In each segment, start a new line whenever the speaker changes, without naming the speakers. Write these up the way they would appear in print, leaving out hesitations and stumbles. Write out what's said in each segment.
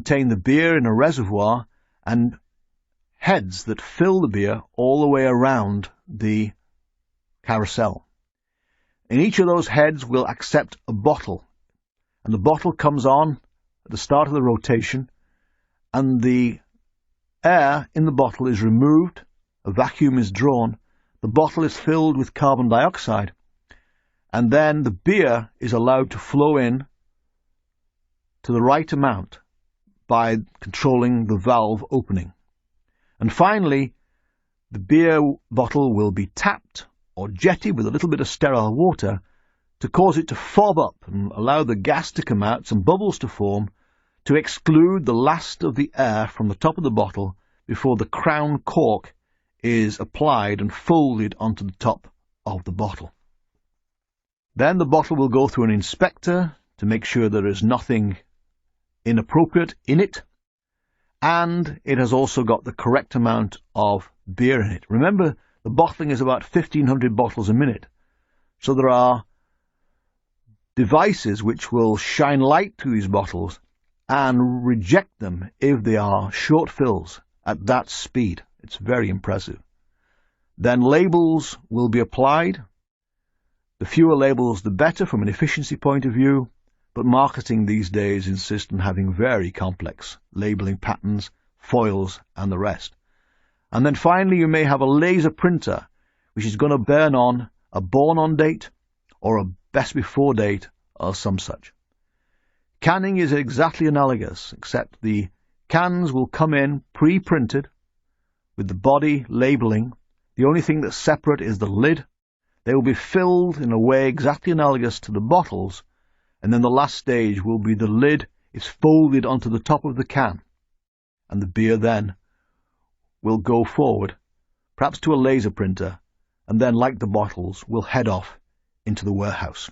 contain the beer in a reservoir and heads that fill the beer all the way around the carousel. And each of those heads will accept a bottle, and the bottle comes on at the start of the rotation, and the air in the bottle is removed, a vacuum is drawn, the bottle is filled with carbon dioxide, and then the beer is allowed to flow in to the right amount by controlling the valve opening. And finally, the beer bottle will be tapped or jetted with a little bit of sterile water to cause it to fob up and allow the gas to come out, some bubbles to form, to exclude the last of the air from the top of the bottle before the crown cork is applied and folded onto the top of the bottle. Then the bottle will go through an inspector to make sure there is nothing inappropriate in it, and it has also got the correct amount of beer in it. Remember, the bottling is about 1,500 bottles a minute, so there are devices which will shine light through these bottles and reject them if they are short fills at that speed. It's very impressive. Then labels will be applied. The fewer labels, the better from an efficiency point of view, but marketing these days insists on having very complex labeling patterns, foils, and the rest. And then finally you may have a laser printer which is going to burn on a born-on date or a best before date or some such. Canning is exactly analogous, except the cans will come in pre-printed with the body labeling. The only thing that's separate is the lid. They will be filled in a way exactly analogous to the bottles, and then the last stage will be the lid is folded onto the top of the can, and the beer then will go forward, perhaps to a laser printer, and then, like the bottles, will head off into the warehouse.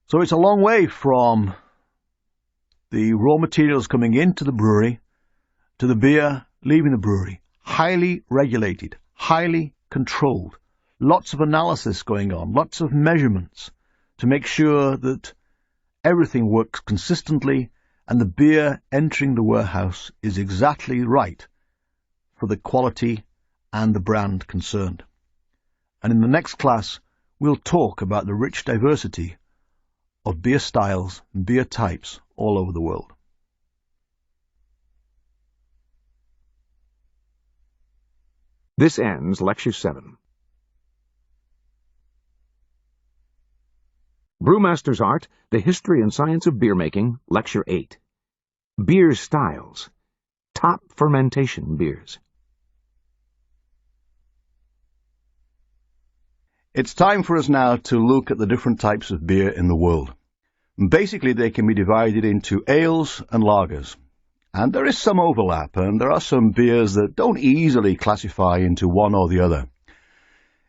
So it's a long way from the raw materials coming into the brewery to the beer leaving the brewery. Highly regulated, highly controlled, lots of analysis going on, lots of measurements to make sure that everything works consistently and the beer entering the warehouse is exactly right for the quality and the brand concerned. And in the next class, we'll talk about the rich diversity of beer styles and beer types all over the world.
This ends Lecture 7. Brewmaster's Art, The History and Science of Beer Making, Lecture 8. Beer Styles. Top Fermentation Beers.
It's time for us now to look at the different types of beer in the world. Basically, they can be divided into ales and lagers. And there is some overlap, and there are some beers that don't easily classify into one or the other.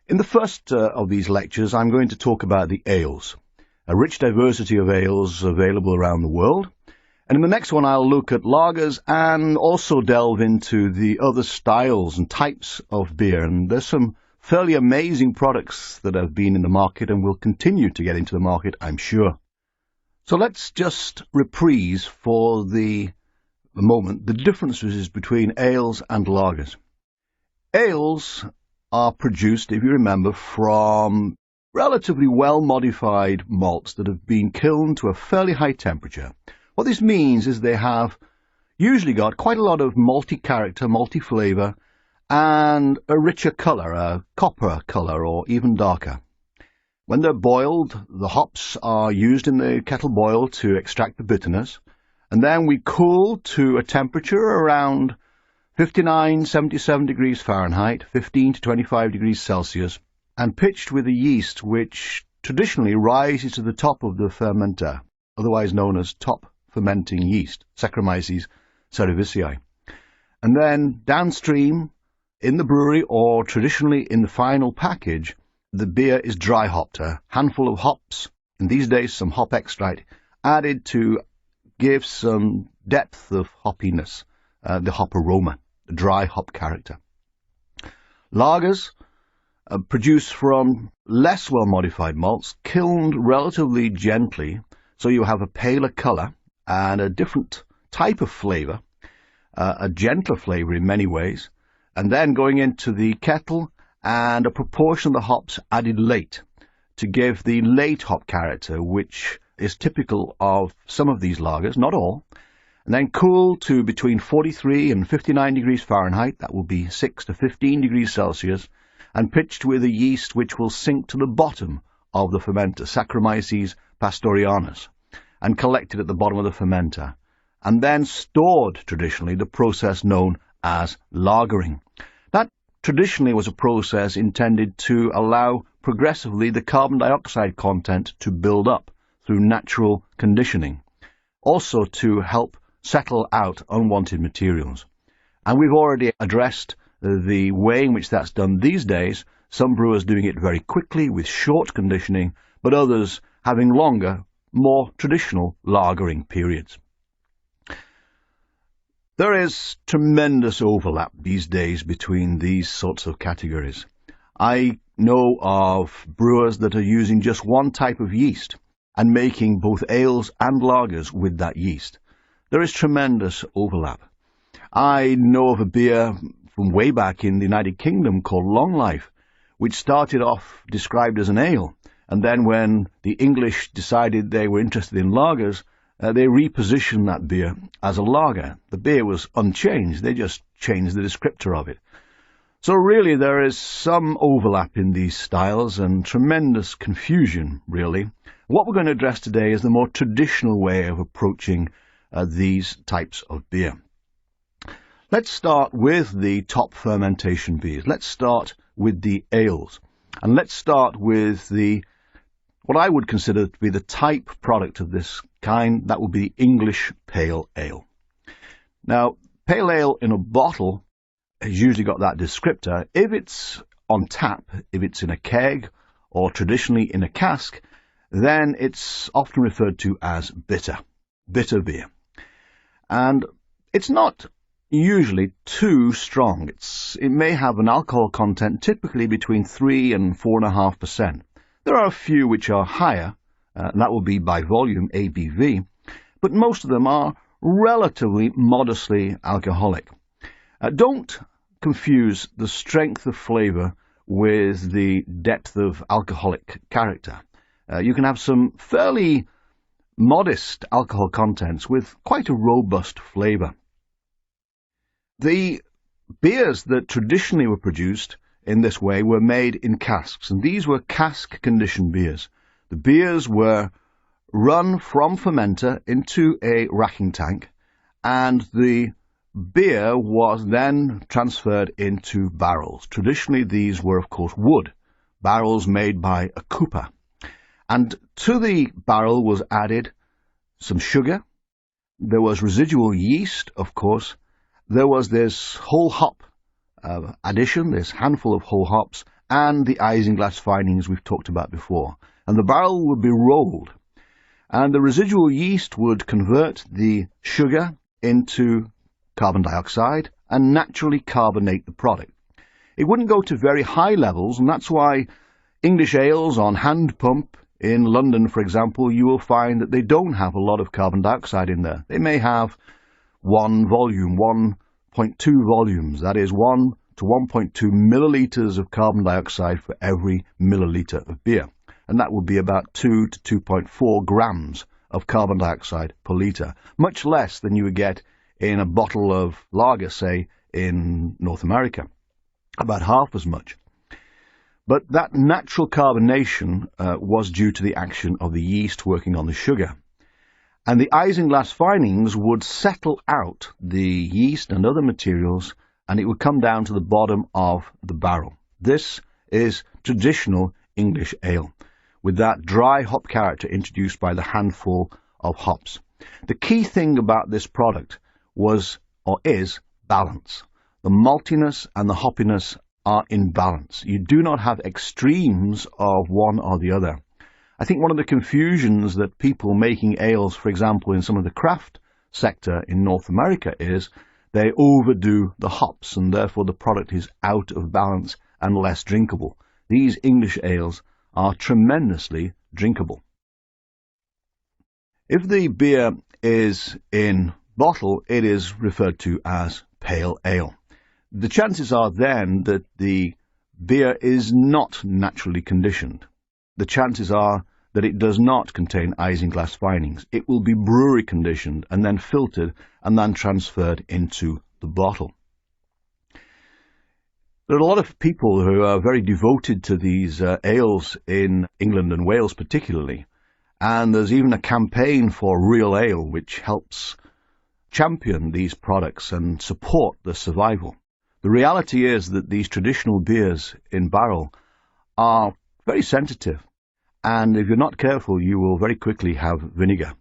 In the first of these lectures, I'm going to talk about the ales, a rich diversity of ales available around the world. And in the next one, I'll look at lagers and also delve into the other styles and types of beer. And there's some fairly amazing products that have been in the market and will continue to get into the market, I'm sure. So let's just reprise for the moment the differences between ales and lagers. Ales are produced, if you remember, from relatively well-modified malts that have been kilned to a fairly high temperature. What this means is they have usually got quite a lot of malty character, malty flavour, and a richer colour, a copper colour or even darker. When they're boiled, the hops are used in the kettle boil to extract the bitterness, and then we cool to a temperature around 59, 77 degrees Fahrenheit, 15 to 25 degrees Celsius, and pitched with a yeast which traditionally rises to the top of the fermenter, otherwise known as top fermenting yeast, Saccharomyces cerevisiae. And then downstream, in the brewery or traditionally in the final package, the beer is dry hopped, a handful of hops, and these days some hop extract, added to give some depth of hoppiness, the hop aroma, the dry hop character. Lagers produced from less well-modified malts, kilned relatively gently, so you have a paler colour and a different type of flavour, a gentler flavour in many ways, and then going into the kettle and a proportion of the hops added late to give the late hop character, which is typical of some of these lagers, not all, and then cool to between 43 and 59 degrees Fahrenheit, that will be 6 to 15 degrees Celsius, and pitched with a yeast which will sink to the bottom of the fermenter, Saccharomyces pastorianus, and collected at the bottom of the fermenter, and then stored traditionally, the process known as lagering. That traditionally was a process intended to allow progressively the carbon dioxide content to build up through natural conditioning, also to help settle out unwanted materials. And we've already addressed the way in which that's done these days, some brewers doing it very quickly with short conditioning, but others having longer, more traditional lagering periods. There is tremendous overlap these days between these sorts of categories. I know of brewers that are using just one type of yeast and making both ales and lagers with that yeast. There is tremendous overlap. I know of a beer from way back in the United Kingdom called Long Life, which started off described as an ale, and then when the English decided they were interested in lagers, they repositioned that beer as a lager. The beer was unchanged, they just changed the descriptor of it. So really there is some overlap in these styles and tremendous confusion, really. What we're going to address today is the more traditional way of approaching these types of beer. Let's start with the top fermentation beers. Let's start with the ales. And let's start with what I would consider to be the type product of this kind. That would be English pale ale. Now, pale ale in a bottle has usually got that descriptor. If it's on tap, if it's in a keg, or traditionally in a cask, then it's often referred to as bitter beer. And it's not usually too strong. It may have an alcohol content typically between 3 and 4.5%. There are a few which are higher, and that will be by volume, ABV, but most of them are relatively modestly alcoholic. Don't confuse the strength of flavour with the depth of alcoholic character. You can have some fairly modest alcohol contents with quite a robust flavour. The beers that traditionally were produced in this way were made in casks, and these were cask-conditioned beers. The beers were run from fermenter into a racking tank, and the beer was then transferred into barrels. Traditionally, these were, of course, wood, barrels made by a cooper. And to the barrel was added some sugar. There was residual yeast, of course. There was this whole hop addition, this handful of whole hops, and the isinglass findings we've talked about before. And the barrel would be rolled. And the residual yeast would convert the sugar into carbon dioxide and naturally carbonate the product. It wouldn't go to very high levels, and that's why English ales on hand pump in London, for example, you will find that they don't have a lot of carbon dioxide in there. They may have 1 volume, 1.2 volumes, that is 1 to 1.2 millilitres of carbon dioxide for every milliliter of beer. And that would be about 2 to 2.4 grams of carbon dioxide per litre, much less than you would get in a bottle of lager, say, in North America, about half as much. But that natural carbonation was due to the action of the yeast working on the sugar. And the isinglass findings would settle out the yeast and other materials, and it would come down to the bottom of the barrel. This is traditional English ale, with that dry hop character introduced by the handful of hops. The key thing about this product was, or is, balance. The maltiness and the hoppiness are in balance. You do not have extremes of one or the other. I think one of the confusions that people making ales, for example, in some of the craft sector in North America is they overdo the hops and therefore the product is out of balance and less drinkable. These English ales are tremendously drinkable. If the beer is in bottle, it is referred to as pale ale. The chances are then that the beer is not naturally conditioned. The chances are that it does not contain isinglass finings. It will be brewery conditioned and then filtered and then transferred into the bottle. There are a lot of people who are very devoted to these ales in England and Wales particularly, and there's even a campaign for real ale which helps champion these products and support their survival. The reality is that these traditional beers in barrel are very sensitive, and if you're not careful you will very quickly have vinegar,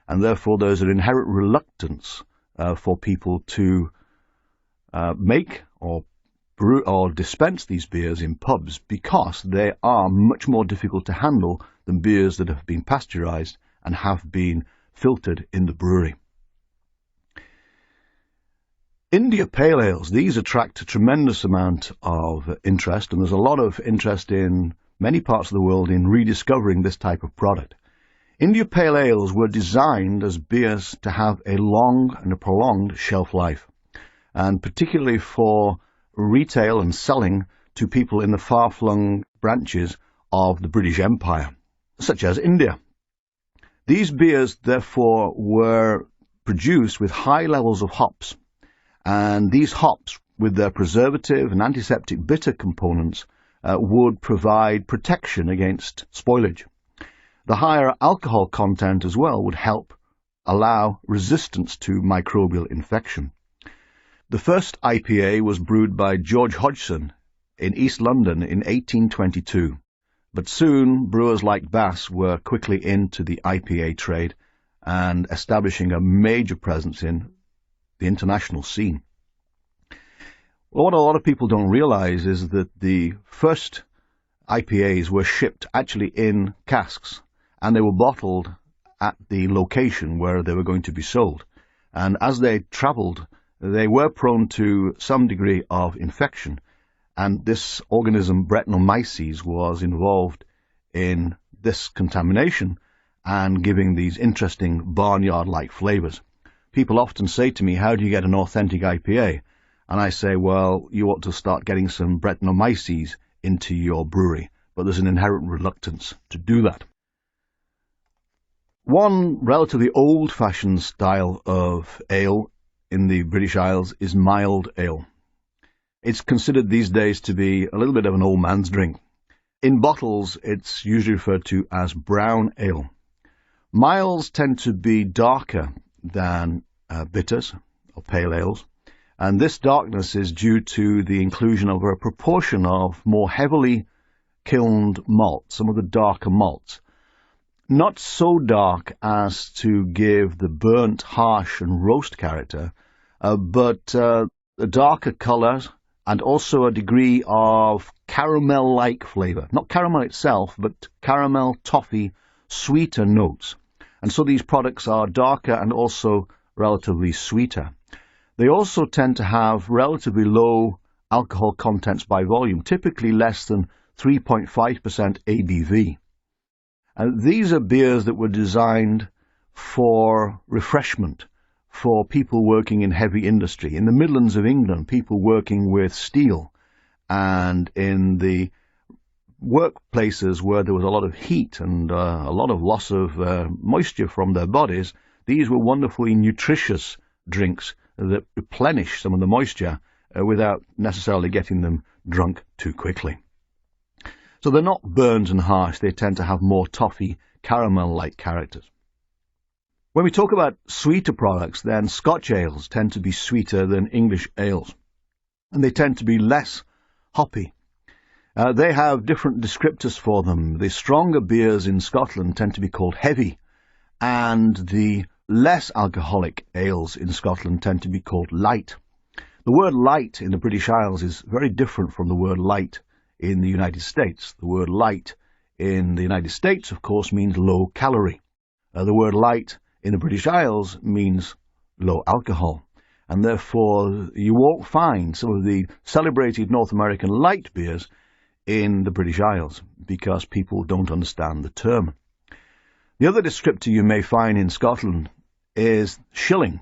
and therefore there's an inherent reluctance for people to make or brew or dispense these beers in pubs because they are much more difficult to handle than beers that have been pasteurized and have been filtered in the brewery. India Pale Ales, these attract a tremendous amount of interest, and there's a lot of interest in many parts of the world in rediscovering this type of product. India Pale Ales were designed as beers to have a long and a prolonged shelf life, and particularly for retail and selling to people in the far-flung branches of the British Empire, such as India. These beers, therefore, were produced with high levels of hops, and these hops, with their preservative and antiseptic bitter components, would provide protection against spoilage. The higher alcohol content as well would help allow resistance to microbial infection. The first IPA was brewed by George Hodgson in East London in 1822, but soon brewers like Bass were quickly into the IPA trade and establishing a major presence in the international scene. What a lot of people don't realize is that the first IPAs were shipped actually in casks, and they were bottled at the location where they were going to be sold. And as they traveled, they were prone to some degree of infection, and this organism, Brettanomyces, was involved in this contamination and giving these interesting barnyard-like flavors. People often say to me, how do you get an authentic IPA? And I say, well, you ought to start getting some Brettanomyces into your brewery, but there's an inherent reluctance to do that. One relatively old-fashioned style of ale in the British Isles is mild ale. It's considered these days to be a little bit of an old man's drink. In bottles, it's usually referred to as brown ale. Milds tend to be darker than bitters or pale ales, and this darkness is due to the inclusion of a proportion of more heavily kilned malt, some of the darker malts. Not so dark as to give the burnt, harsh and roast character, but a darker colour and also a degree of caramel-like flavour. Not caramel itself, but caramel, toffee, sweeter notes. And so these products are darker and also relatively sweeter. They also tend to have relatively low alcohol contents by volume, typically less than 3.5% ABV. And these are beers that were designed for refreshment, for people working in heavy industry. In the Midlands of England, people working with steel, and in the workplaces where there was a lot of heat and a lot of loss of moisture from their bodies, these were wonderfully nutritious drinks that replenish some of the moisture without necessarily getting them drunk too quickly. So they're not burnt and harsh, they tend to have more toffee, caramel-like characters. When we talk about sweeter products, then Scotch ales tend to be sweeter than English ales, and they tend to be less hoppy. They have different descriptors for them. The stronger beers in Scotland tend to be called heavy, and the less alcoholic ales in Scotland tend to be called light. The word light in the British Isles is very different from the word light in the United States. The word light in the United States, of course, means low calorie. The word light in the British Isles means low alcohol, and therefore you won't find some of the celebrated North American light beers in the British Isles because people don't understand the term. The other descriptor you may find in Scotland is shilling,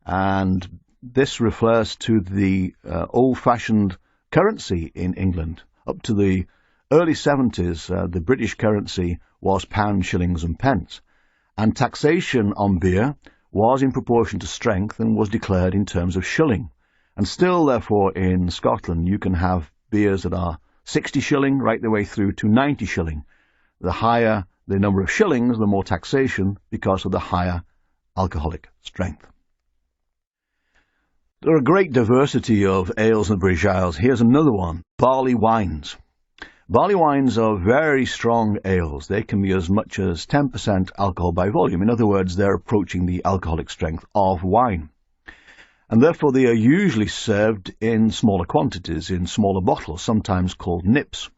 and this refers to the old-fashioned currency in England. Up to the early 70s, the British currency was pounds, shillings and pence, and taxation on beer was in proportion to strength and was declared in terms of shilling. And still, therefore, in Scotland, you can have beers that are 60 shilling right the way through to 90 shilling. The higher the number of shillings, the more taxation because of the higher alcoholic strength. There are a great diversity of ales in the British Isles. Here's another one, barley wines. Barley wines are very strong ales. They can be as much as 10% alcohol by volume. In other words, they're approaching the alcoholic strength of wine. And therefore they are usually served in smaller quantities, in smaller bottles, sometimes called nips.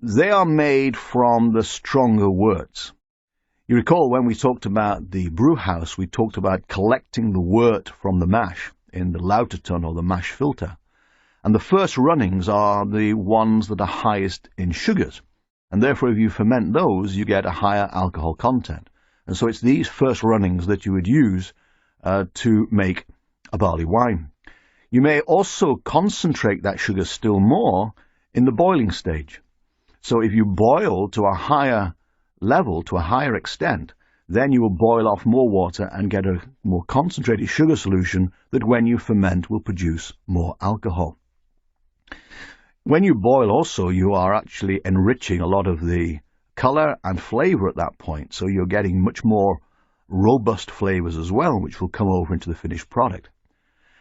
They are made from the stronger worts. You recall when we talked about the brew house, we talked about collecting the wort from the mash in the Lauterton or the mash filter. And the first runnings are the ones that are highest in sugars. And therefore, if you ferment those, you get a higher alcohol content. And so it's these first runnings that you would use to make a barley wine. You may also concentrate that sugar still more in the boiling stage. So if you boil to a higher level, to a higher extent, then you will boil off more water and get a more concentrated sugar solution that when you ferment will produce more alcohol. When you boil also, you are actually enriching a lot of the color and flavor at that point. So you're getting much more robust flavors as well, which will come over into the finished product.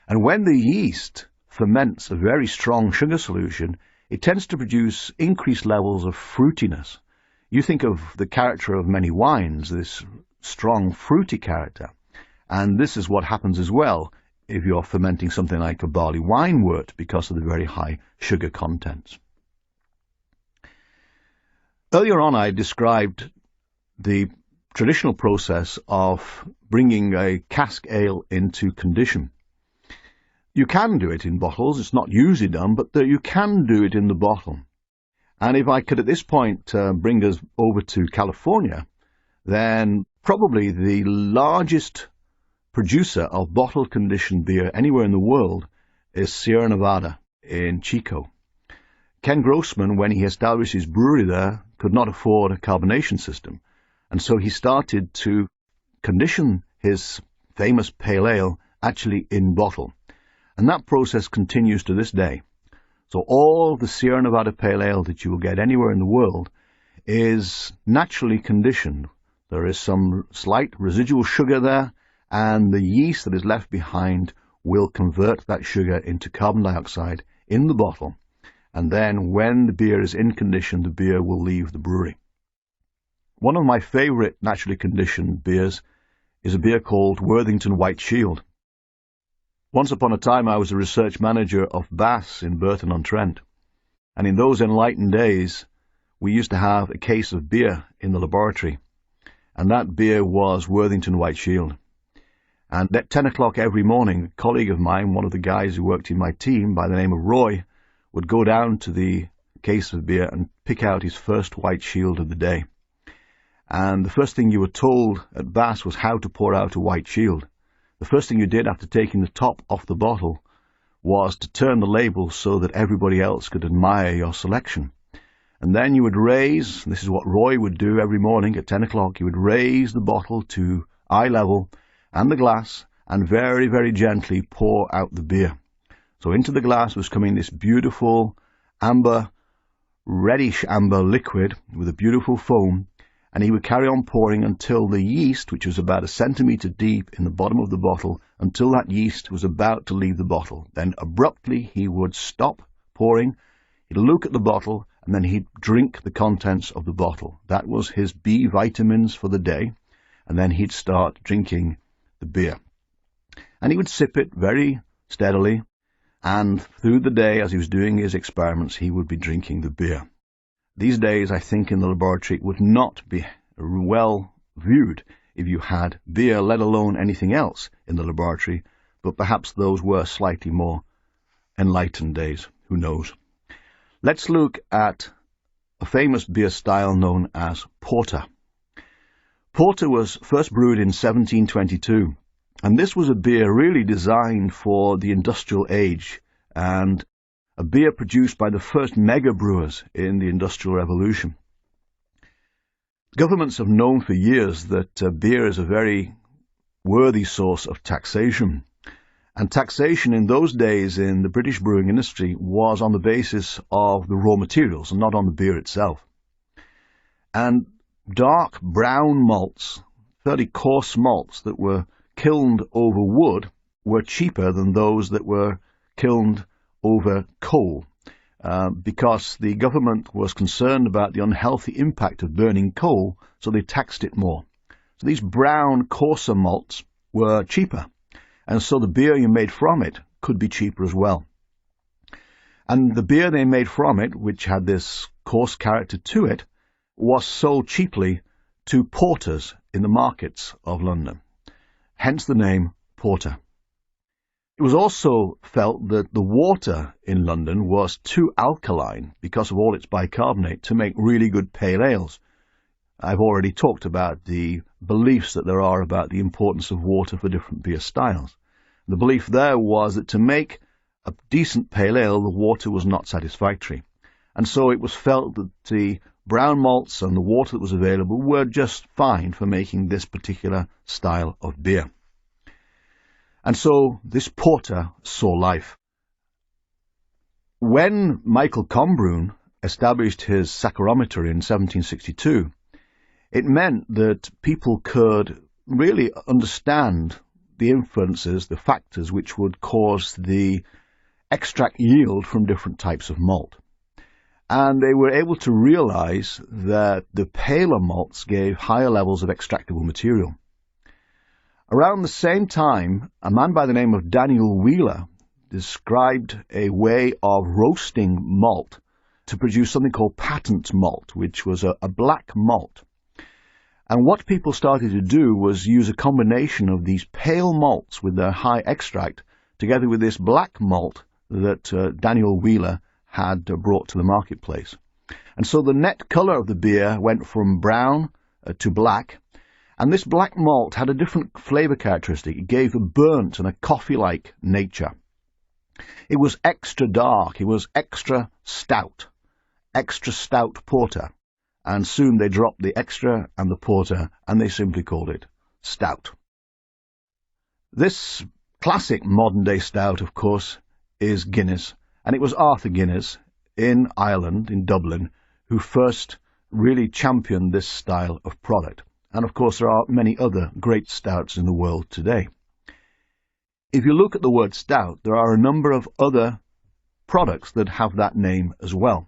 And when the yeast ferments a very strong sugar solution, it tends to produce increased levels of fruitiness. You think of the character of many wines, this strong fruity character. And this is what happens as well if you're fermenting something like a barley wine wort because of the very high sugar contents. Earlier on I described the traditional process of bringing a cask ale into condition. You can do it in bottles, it's not usually done, but you can do it in the bottle. And if I could at this point bring us over to California, then probably the largest producer of bottle conditioned beer anywhere in the world is Sierra Nevada in Chico. Ken Grossman, when he established his brewery there, could not afford a carbonation system, and so he started to condition his famous pale ale actually in bottle. And that process continues to this day. So all the Sierra Nevada pale ale that you will get anywhere in the world is naturally conditioned. There is some slight residual sugar there, and the yeast that is left behind will convert that sugar into carbon dioxide in the bottle. And then when the beer is in condition, the beer will leave the brewery. One of my favorite naturally conditioned beers is a beer called Worthington White Shield. Once upon a time, I was a research manager of Bass in Burton-on-Trent. And in those enlightened days, we used to have a case of beer in the laboratory. And that beer was Worthington White Shield. And at 10 o'clock every morning, a colleague of mine, one of the guys who worked in my team by the name of Roy, would go down to the case of beer and pick out his first White Shield of the day. And the first thing you were told at Bass was how to pour out a White Shield. The first thing you did after taking the top off the bottle was to turn the label so that everybody else could admire your selection. And then you would raise, this is what Roy would do every morning at 10 o'clock, he would raise the bottle to eye level and the glass and very, very gently pour out the beer. So into the glass was coming this beautiful amber, reddish amber liquid with a beautiful foam, and he would carry on pouring until the yeast, which was about a centimetre deep in the bottom of the bottle, until that yeast was about to leave the bottle. Then abruptly he would stop pouring, he'd look at the bottle, and then he'd drink the contents of the bottle. That was his B vitamins for the day, and then he'd start drinking the beer. And he would sip it very steadily, and through the day, as he was doing his experiments, he would be drinking the beer. These days, I think in the laboratory, it would not be well viewed if you had beer, let alone anything else in the laboratory, but perhaps those were slightly more enlightened days. Who knows? Let's look at a famous beer style known as porter. Porter was first brewed in 1722, and this was a beer really designed for the industrial age and a beer produced by the first mega brewers in the Industrial Revolution. Governments have known for years that beer is a very worthy source of taxation. And taxation in those days in the British brewing industry was on the basis of the raw materials and not on the beer itself. And dark brown malts, fairly coarse malts that were kilned over wood, were cheaper than those that were kilned over coal, because the government was concerned about the unhealthy impact of burning coal, so they taxed it more. So these brown, coarser malts were cheaper, and so the beer you made from it could be cheaper as well. And the beer they made from it, which had this coarse character to it, was sold cheaply to porters in the markets of London, hence the name porter. It was also felt that the water in London was too alkaline because of all its bicarbonate to make really good pale ales. I've already talked about the beliefs that there are about the importance of water for different beer styles. The belief there was that to make a decent pale ale, the water was not satisfactory. And so it was felt that the brown malts and the water that was available were just fine for making this particular style of beer. And so this porter saw life. When Michael Combrune established his saccharometer in 1762, it meant that people could really understand the influences, the factors which would cause the extract yield from different types of malt. And they were able to realize that the paler malts gave higher levels of extractable material. Around the same time, a man by the name of Daniel Wheeler described a way of roasting malt to produce something called patent malt, which was a black malt. And what people started to do was use a combination of these pale malts with their high extract together with this black malt that Daniel Wheeler had brought to the marketplace. And so the net colour of the beer went from brown to black, and this black malt had a different flavour characteristic. It gave a burnt and a coffee-like nature. It was extra dark, it was extra stout porter. And soon they dropped the extra and the porter, and they simply called it stout. This classic modern-day stout, of course, is Guinness, and it was Arthur Guinness in Ireland, in Dublin, who first really championed this style of product. And of course there are many other great stouts in the world today. If you look at the word stout, there are a number of other products that have that name as well.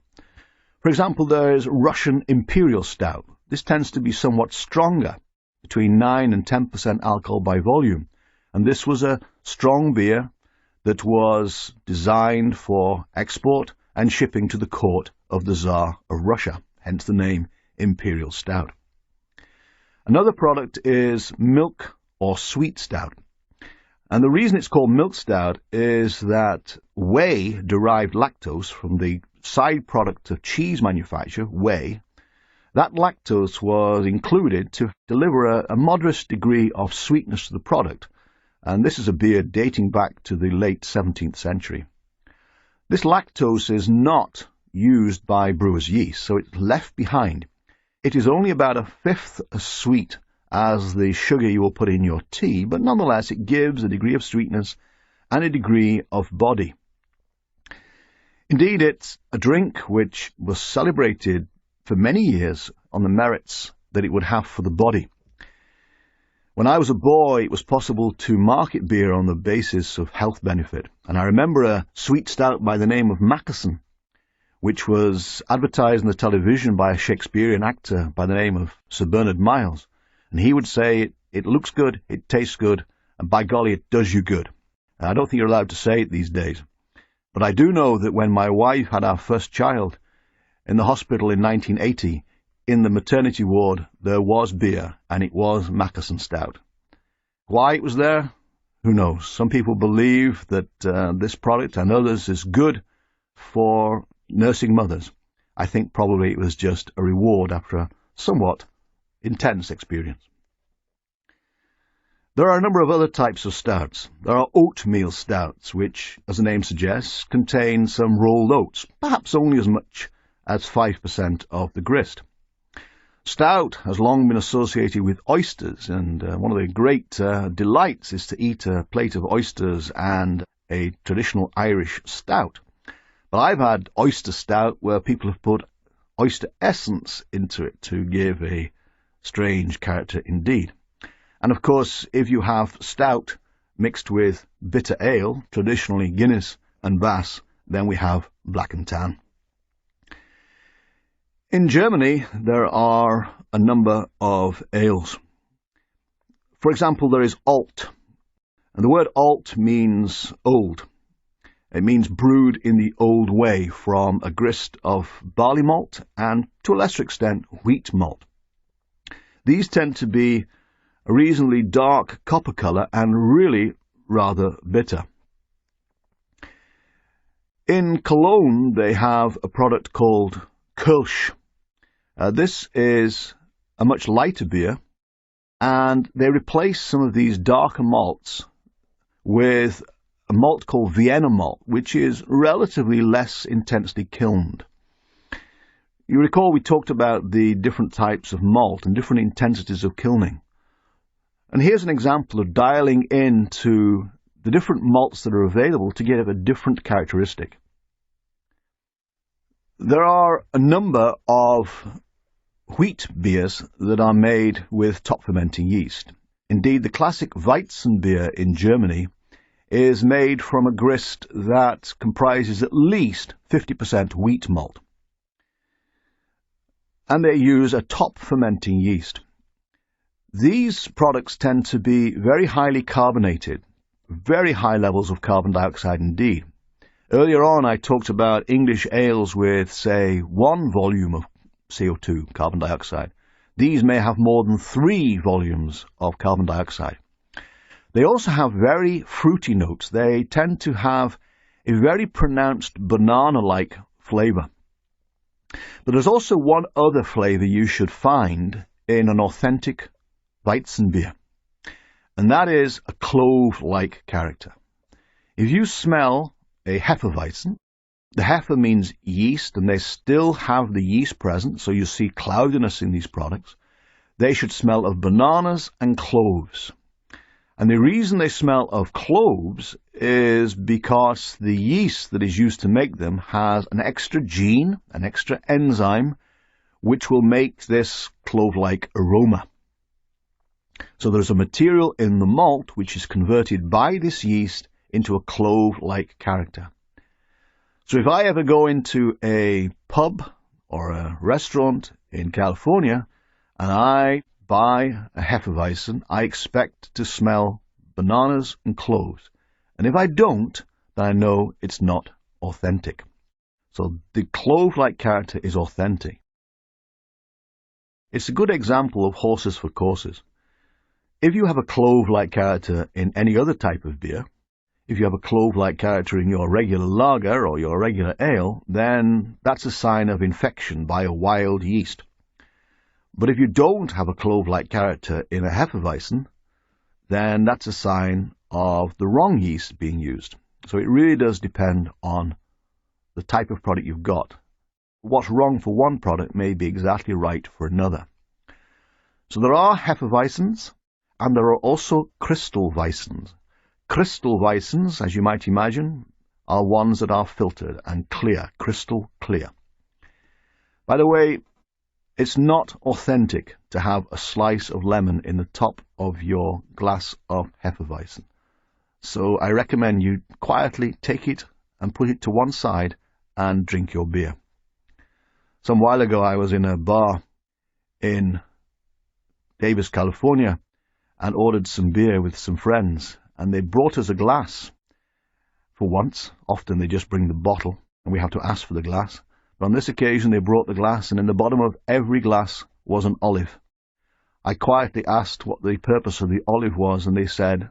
For example, there is Russian Imperial Stout. This tends to be somewhat stronger, between 9 and 10% alcohol by volume. And this was a strong beer that was designed for export and shipping to the court of the Tsar of Russia, hence the name Imperial Stout. Another product is milk or sweet stout. And the reason it's called milk stout is that whey-derived lactose from the side product of cheese manufacture, whey, that lactose was included to deliver a moderate degree of sweetness to the product. And this is a beer dating back to the late 17th century. This lactose is not used by brewer's yeast, so it's left behind. It is only about a fifth as sweet as the sugar you will put in your tea, but nonetheless it gives a degree of sweetness and a degree of body. Indeed, it's a drink which was celebrated for many years on the merits that it would have for the body. When I was a boy, it was possible to market beer on the basis of health benefit, and I remember a sweet stout by the name of Mackerson, which was advertised on the television by a Shakespearean actor by the name of Sir Bernard Miles. And he would say, it looks good, it tastes good, and by golly, it does you good. And I don't think you're allowed to say it these days. But I do know that when my wife had our first child in the hospital in 1980, in the maternity ward, there was beer, and it was Mackerson Stout. Why it was there? Who knows? Some people believe that this product and others is good for nursing mothers. I think probably it was just a reward after a somewhat intense experience. There are a number of other types of stouts. There are oatmeal stouts, which, as the name suggests, contain some rolled oats, perhaps only as much as 5% of the grist. Stout has long been associated with oysters, and one of the great delights is to eat a plate of oysters and a traditional Irish stout. But I've had oyster stout where people have put oyster essence into it to give a strange character indeed. And of course, if you have stout mixed with bitter ale, traditionally Guinness and Bass, then we have black and tan. In Germany, there are a number of ales. For example, there is Alt. And the word Alt means old. It means brewed in the old way from a grist of barley malt and, to a lesser extent, wheat malt. These tend to be a reasonably dark copper colour and really rather bitter. In Cologne, they have a product called Kölsch. This is a much lighter beer, and they replace some of these darker malts with a malt called Vienna malt, which is relatively less intensely kilned. You recall we talked about the different types of malt and different intensities of kilning. And here's an example of dialing into the different malts that are available to get a different characteristic. There are a number of wheat beers that are made with top fermenting yeast. Indeed, the classic Weizen beer in Germany is made from a grist that comprises at least 50% wheat malt. And they use a top fermenting yeast. These products tend to be very highly carbonated, very high levels of carbon dioxide indeed. Earlier on I talked about English ales with, say, 1 volume of CO2, carbon dioxide. These may have more than 3 volumes of carbon dioxide. They also have very fruity notes. They tend to have a very pronounced banana-like flavour. But there's also one other flavour you should find in an authentic Weizen beer, and that is a clove-like character. If you smell a Hefeweizen, the Hefe means yeast, and they still have the yeast present, so you see cloudiness in these products. They should smell of bananas and cloves. And the reason they smell of cloves is because the yeast that is used to make them has an extra gene, an extra enzyme, which will make this clove-like aroma. So there's a material in the malt which is converted by this yeast into a clove-like character. So if I ever go into a pub or a restaurant in California and I buy a Hefeweizen, I expect to smell bananas and cloves. And if I don't, then I know it's not authentic. So the clove-like character is authentic. It's a good example of horses for courses. If you have a clove-like character in any other type of beer, if you have a clove-like character in your regular lager or your regular ale, then that's a sign of infection by a wild yeast. But if you don't have a clove-like character in a Hefeweizen, then that's a sign of the wrong yeast being used. So it really does depend on the type of product you've got. What's wrong for one product may be exactly right for another. So there are Hefeweizens, and there are also crystal Weizens. Crystal Weizens, as you might imagine, are ones that are filtered and clear, crystal clear. By the way, it's not authentic to have a slice of lemon in the top of your glass of Hefeweizen. So I recommend you quietly take it and put it to one side and drink your beer. Some while ago I was in a bar in Davis, California, and ordered some beer with some friends, and they brought us a glass. For once, often they just bring the bottle, and we have to ask for the glass. But on this occasion they brought the glass, and in the bottom of every glass was an olive. I quietly asked what the purpose of the olive was, and they said,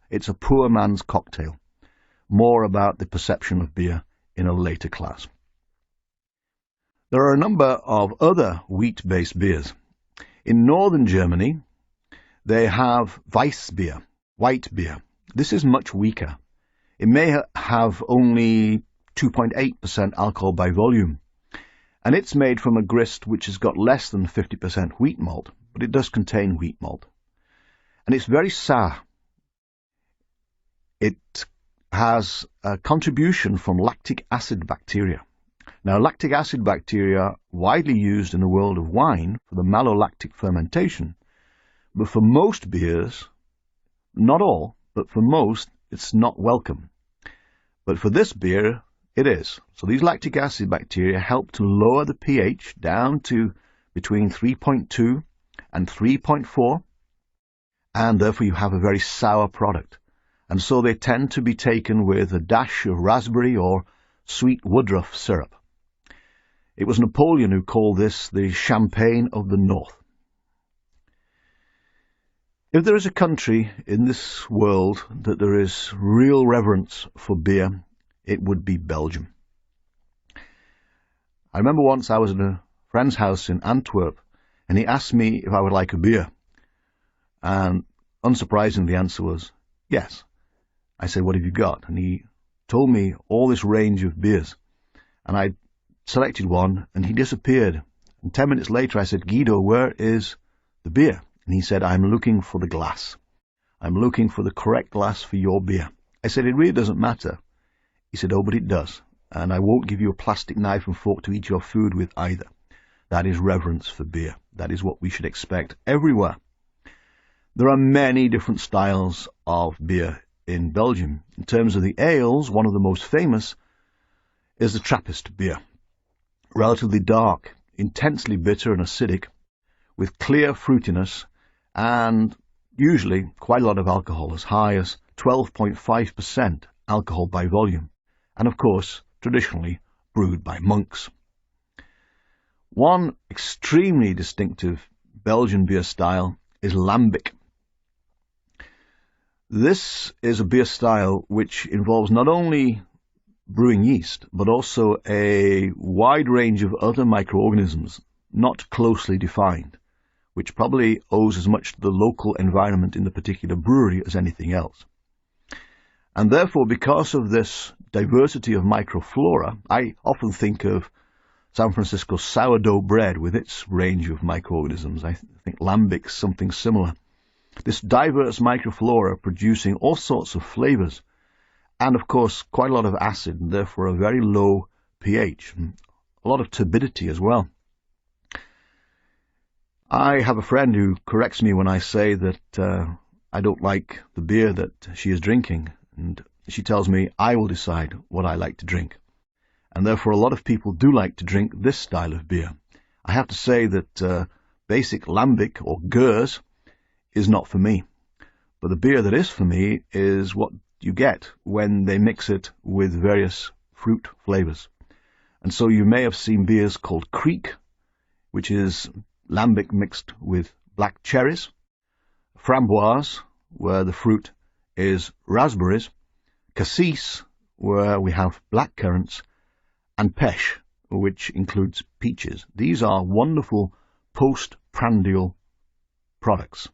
it's a poor man's cocktail. More about the perception of beer in a later class. There are a number of other wheat-based beers. In northern Germany, they have Weiss beer, white beer. This is much weaker. It may have only 2.8% alcohol by volume, and it's made from a grist which has got less than 50% wheat malt, but it does contain wheat malt. And it's very sour. It has a contribution from lactic acid bacteria. Now, lactic acid bacteria are widely used in the world of wine for the malolactic fermentation, but for most beers, not all, but for most, it's not welcome. But for this beer, it is. So these lactic acid bacteria help to lower the pH down to between 3.2 and 3.4, and therefore you have a very sour product. And so they tend to be taken with a dash of raspberry or sweet woodruff syrup. It was Napoleon who called this the champagne of the North. If there is a country in this world that there is real reverence for beer, it would be Belgium. I remember once I was at a friend's house in Antwerp, and he asked me if I would like a beer. And unsurprisingly, the answer was yes. I said, "What have you got?" And he told me all this range of beers. And I selected one, and he disappeared. And 10 minutes later, I said, "Guido, where is the beer?" And he said, "I'm looking for the glass. I'm looking for the correct glass for your beer." I said, "It really doesn't matter." He said, "Oh, but it does. And I won't give you a plastic knife and fork to eat your food with either." That is reverence for beer. That is what we should expect everywhere. There are many different styles of beer in Belgium. In terms of the ales, one of the most famous is the Trappist beer. Relatively dark, intensely bitter and acidic, with clear fruitiness, and usually quite a lot of alcohol, as high as 12.5% alcohol by volume, and of course, traditionally brewed by monks. One extremely distinctive Belgian beer style is lambic. This is a beer style which involves not only brewing yeast, but also a wide range of other microorganisms not closely defined, which probably owes as much to the local environment in the particular brewery as anything else. And therefore, because of this diversity of microflora, I often think of San Francisco's sourdough bread with its range of microorganisms. I think lambic's something similar. This diverse microflora producing all sorts of flavors, and of course quite a lot of acid, and therefore a very low pH, and a lot of turbidity as well. I have a friend who corrects me when I say that I don't like the beer that she is drinking, and she tells me I will decide what I like to drink. And therefore a lot of people do like to drink this style of beer. I have to say that basic lambic or Gers is not for me. But the beer that is for me is what you get when they mix it with various fruit flavors. And so you may have seen beers called Kriek, which is lambic mixed with black cherries, Framboise, where the fruit is raspberries, Cassis, where we have black currants, and Pêche, which includes peaches. These are wonderful postprandial products,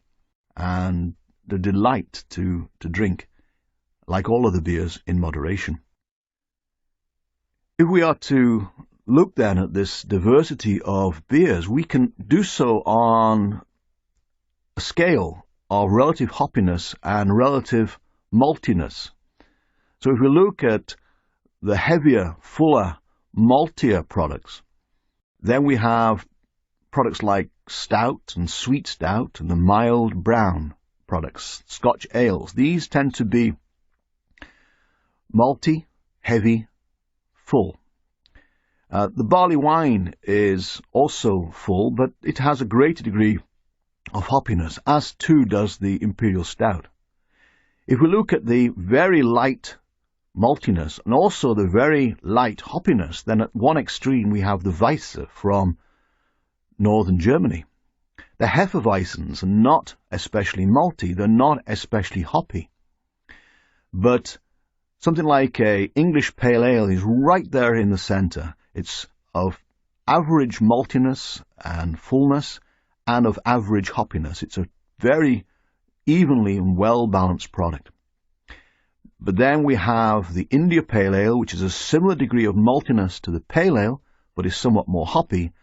and they're a delight to drink, like all other beers, in moderation. If we are to look then at this diversity of beers, we can do so on a scale of relative hoppiness and relative maltiness. So if we look at the heavier, fuller, maltier products, then we have products like stout and sweet stout and the mild brown products, Scotch ales. These tend to be malty, heavy, full. The barley wine is also full, but it has a greater degree of hoppiness, as too does the imperial stout. If we look at the very light maltiness and also the very light hoppiness, then at one extreme we have the Weisse from northern Germany. The Hefeweizens are not especially malty, they're not especially hoppy. But something like a English pale ale is right there in the centre. It's of average maltiness and fullness and of average hoppiness. It's a very evenly and well-balanced product. But then we have the India Pale Ale, which is a similar degree of maltiness to the Pale Ale, but is somewhat more hoppy.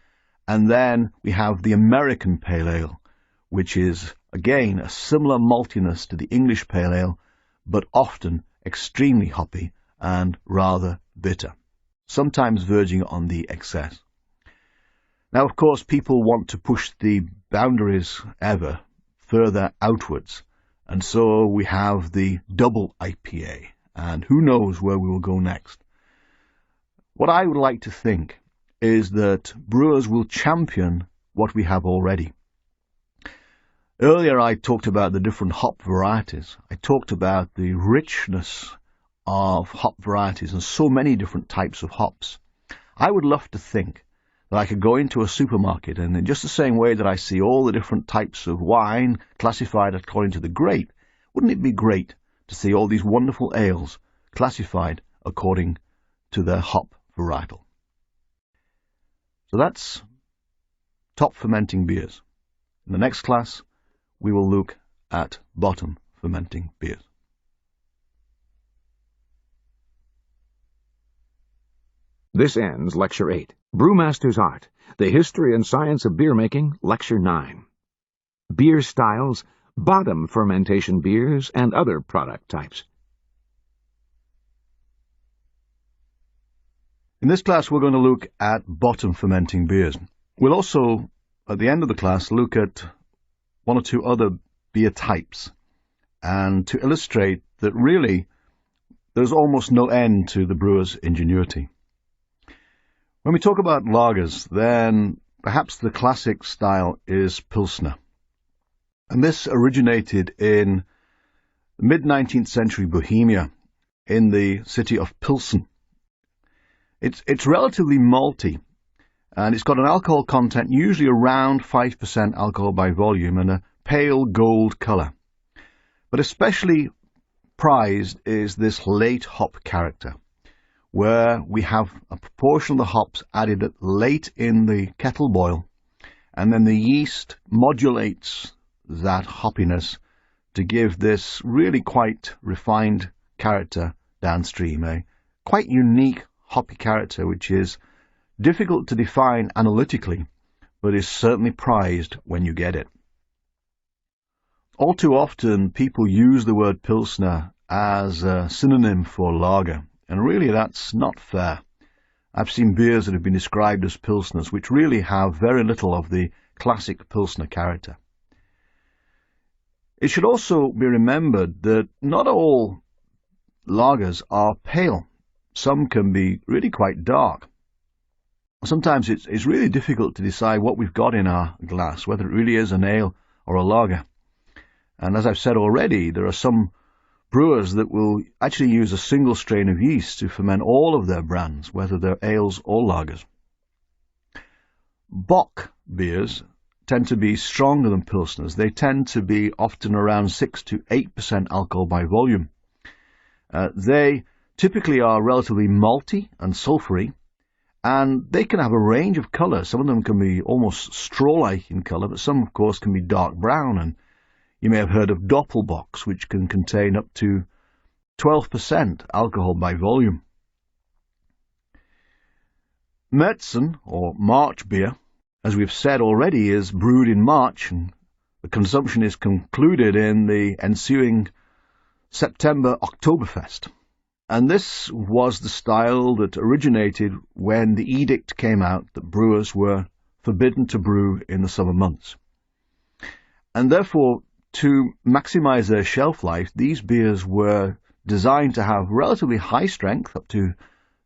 And then we have the American Pale Ale, which is, again, a similar maltiness to the English Pale Ale, but often extremely hoppy and rather bitter, sometimes verging on the excess. Now, of course, people want to push the boundaries ever further outwards, and so we have the double IPA, and who knows where we will go next. What I would like to think is that brewers will champion what we have already. Earlier I talked about the different hop varieties. I talked about the richness of hop varieties and so many different types of hops. I would love to think that I could go into a supermarket and in just the same way that I see all the different types of wine classified according to the grape, wouldn't it be great to see all these wonderful ales classified according to their hop varietal? So that's top fermenting beers. In the next class, we will look at bottom fermenting beers.
This ends Lecture 8, Brewmaster's Art, The History and Science of Beer Making, Lecture 9. Beer Styles, Bottom Fermentation Beers, and Other Product Types.
In this class, we're going to look at bottom fermenting beers. We'll also, at the end of the class, look at one or two other beer types, and to illustrate that really there's almost no end to the brewer's ingenuity. When we talk about lagers, then perhaps the classic style is Pilsner. And this originated in mid-19th century Bohemia, in the city of Pilsen. It's relatively malty, and it's got an alcohol content usually around 5% alcohol by volume and a pale gold colour. But especially prized is this late hop character, where we have a proportion of the hops added late in the kettle boil, and then the yeast modulates that hoppiness to give this really quite refined character downstream, a quite unique hoppy character which is difficult to define analytically, but is certainly prized when you get it. All too often people use the word Pilsner as a synonym for lager, and really that's not fair. I've seen beers that have been described as Pilsners which really have very little of the classic Pilsner character. It should also be remembered that not all lagers are pale. Some can be really quite dark. Sometimes it's really difficult to decide what we've got in our glass, whether it really is an ale or a lager. And as I've said already, there are some brewers that will actually use a single strain of yeast to ferment all of their brands, whether they're ales or lagers. Bock beers tend to be stronger than Pilsners. They tend to be often around 6 to 8% alcohol by volume. They typically are relatively malty and sulphury, and they can have a range of colours. Some of them can be almost straw-like in colour, but some, of course, can be dark brown, and you may have heard of Doppelbocks, which can contain up to 12% alcohol by volume. Märzen, or March beer, as we've said already, is brewed in March, and the consumption is concluded in the ensuing September Oktoberfest. And this was the style that originated when the edict came out that brewers were forbidden to brew in the summer months. And therefore, to maximize their shelf life, these beers were designed to have relatively high strength, up to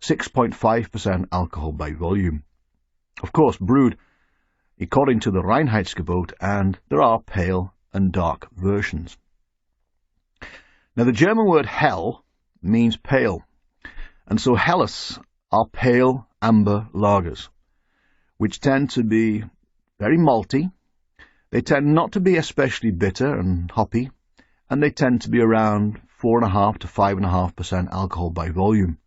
6.5% alcohol by volume. Of course, brewed according to the Reinheitsgebot, and there are pale and dark versions. Now, the German word hell means pale, and so helles are pale amber lagers, which tend to be very malty. They tend not to be especially bitter and hoppy, and they tend to be around 4.5 to 5.5% alcohol by volume.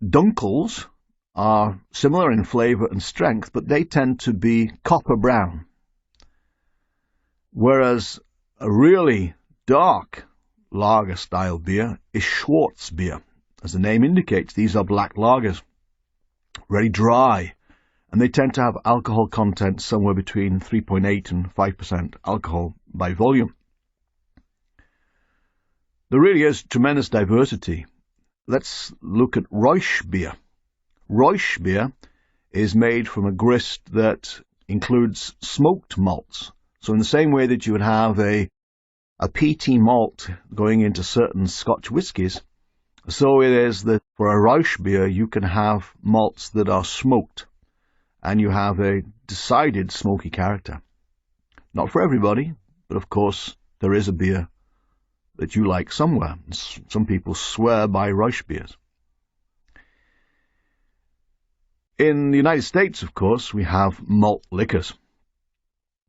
Dunkels are similar in flavour and strength, but they tend to be copper brown. Whereas a really dark lager-style beer is Schwarz beer. As the name indicates, these are black lagers, very dry, and they tend to have alcohol content somewhere between 3.8 and 5% alcohol by volume. There really is tremendous diversity. Let's look at Reusch beer. Reusch beer is made from a grist that includes smoked malts. So in the same way that you would have a peaty malt going into certain Scotch whiskies, so it is that for a Reusch beer you can have malts that are smoked, and you have a decided smoky character. Not for everybody, but of course there is a beer that you like somewhere. Some people swear by Reusch beers. In the United States, of course, we have malt liquors.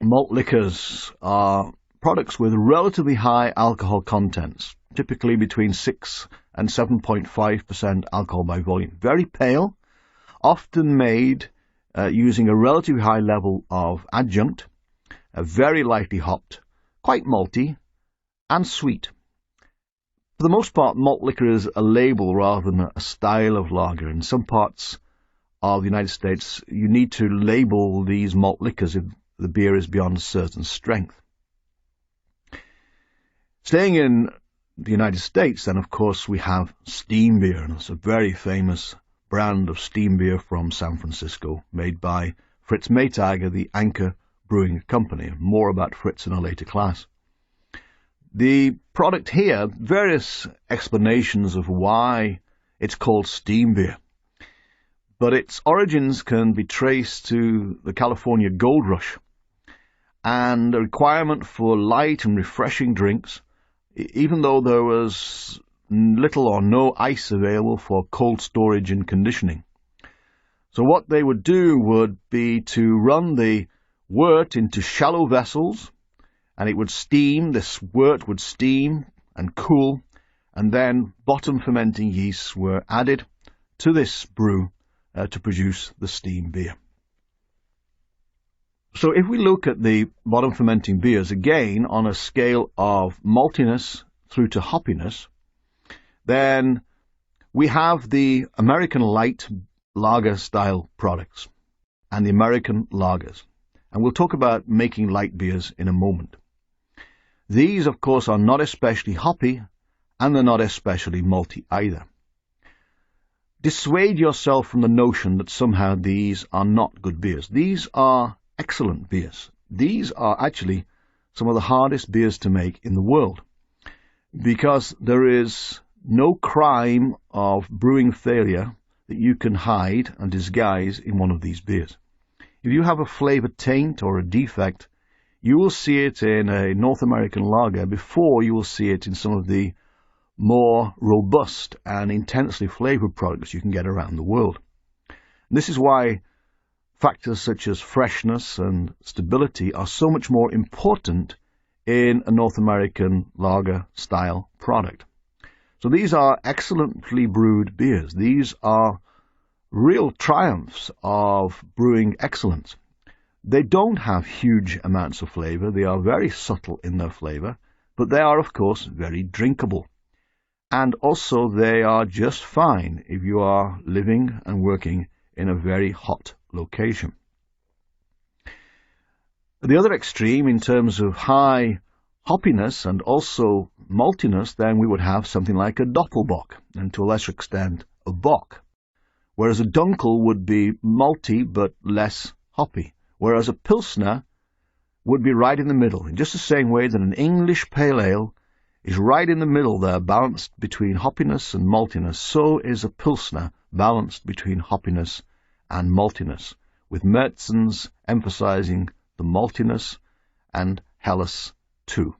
Malt liquors are products with relatively high alcohol contents, typically between 6 and 7.5% alcohol by volume. Very pale, often made using a relatively high level of adjunct, very lightly hopped, quite malty, and sweet. For the most part, malt liquor is a label rather than a style of lager. In some parts of the United States, you need to label these malt liquors if the beer is beyond a certain strength. Staying in the United States, then, of course, we have steam beer, and it's a very famous brand of steam beer from San Francisco, made by Fritz Maytag, the Anchor Brewing Company. More about Fritz in a later class. The product here, various explanations of why it's called steam beer, but its origins can be traced to the California Gold Rush and the requirement for light and refreshing drinks, even though there was little or no ice available for cold storage and conditioning. So what they would do would be to run the wort into shallow vessels, and it would steam. This wort would steam and cool, and then bottom fermenting yeasts were added to this brew to produce the steam beer. So if we look at the bottom fermenting beers, again on a scale of maltiness through to hoppiness, then we have the American light lager style products and the American lagers. And we'll talk about making light beers in a moment. These, of course, are not especially hoppy, and they're not especially malty either. Dissuade yourself from the notion that somehow these are not good beers. These are excellent beers. These are actually some of the hardest beers to make in the world, because there is no crime of brewing failure that you can hide and disguise in one of these beers. If you have a flavor taint or a defect, you will see it in a North American lager before you will see it in some of the more robust and intensely flavored products you can get around the world. And this is why factors such as freshness and stability are so much more important in a North American lager style product. So these are excellently brewed beers. These are real triumphs of brewing excellence. They don't have huge amounts of flavor. They are very subtle in their flavor, but they are, of course, very drinkable. And also they are just fine if you are living and working in a very hot location. At the other extreme, in terms of high hoppiness and also maltiness, then we would have something like a Doppelbock, and to a lesser extent a Bock, whereas a Dunkel would be malty but less hoppy, whereas a Pilsner would be right in the middle, in just the same way that an English pale ale is right in the middle there, balanced between hoppiness and maltiness. So is a Pilsner balanced between hoppiness and maltiness, with Märzen's emphasizing the maltiness and Helles too.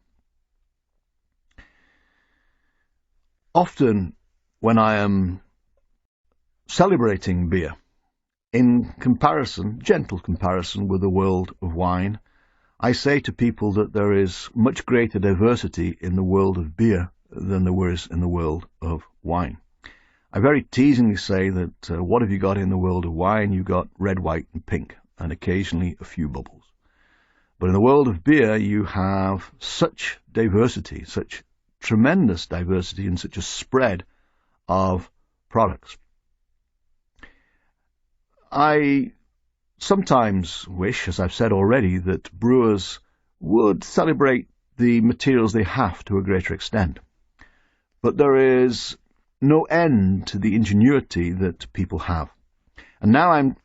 Often when I am celebrating beer, in comparison, gentle comparison with the world of wine, I say to people that there is much greater diversity in the world of beer than there is in the world of wine. I very teasingly say that what have you got in the world of wine? You've got red, white, and pink, and occasionally a few bubbles. But in the world of beer, you have such diversity, such tremendous diversity, and such a spread of products. I sometimes wish, as I've said already, that brewers would celebrate the materials they have to a greater extent. But there is no end to the ingenuity that people have. And now I'm